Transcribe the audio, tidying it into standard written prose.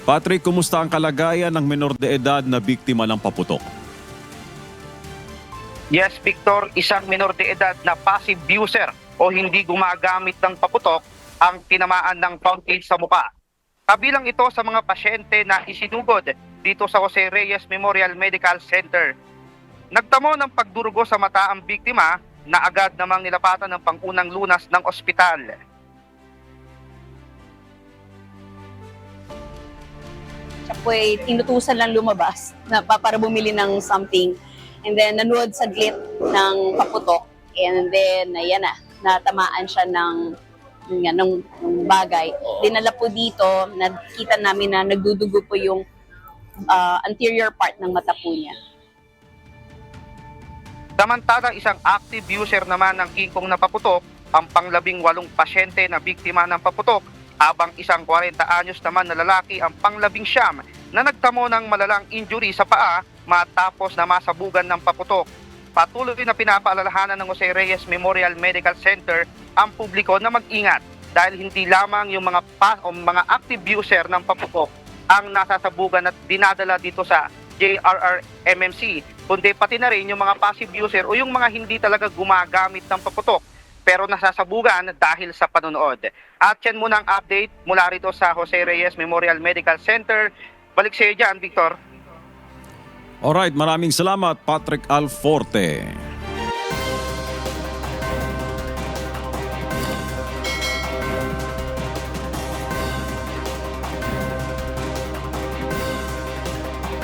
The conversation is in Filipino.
Patrick, kumusta ang kalagayan ng menor de edad na biktima ng paputok? Yes, Victor, isang minor de edad na passive user o hindi gumagamit ng paputok ang tinamaan ng fountain sa muka. Kabilang ito sa mga pasyente na isinugod dito sa Jose Reyes Memorial Medical Center. Nagtamo ng pagdurugo sa mata ang biktima na agad namang nilapatan ng pangunang lunas ng ospital. Siya po ay tinutusan lang lumabas na para bumili ng something. And then nanood saglit ng paputok. And then, ayan na, natamaan siya ng bagay. Dinala po dito, nakita namin na nagdudugo po yung anterior part ng mata po niya. Samantalang isang active user naman ng kingkong na paputok, ang pang-18 pasyente na biktima ng paputok, habang isang 40 anyos naman na lalaki ang pang-19 na nagtamo ng malalang injury sa paa matapos na masabugan ng paputok. Patuloy na pinapaalalahanan ng Jose Reyes Memorial Medical Center ang publiko na mag-ingat dahil hindi lamang yung mga active user ng paputok ang nasasabugan at dinadala dito sa JRRMMC, kundi pati na rin yung mga passive user o yung mga hindi talaga gumagamit ng paputok pero nasasabugan dahil sa panonood. At yan muna ang update mula rito sa Jose Reyes Memorial Medical Center. Balik sa iyo dyan, Victor. Alright, maraming salamat Patrick Alforte.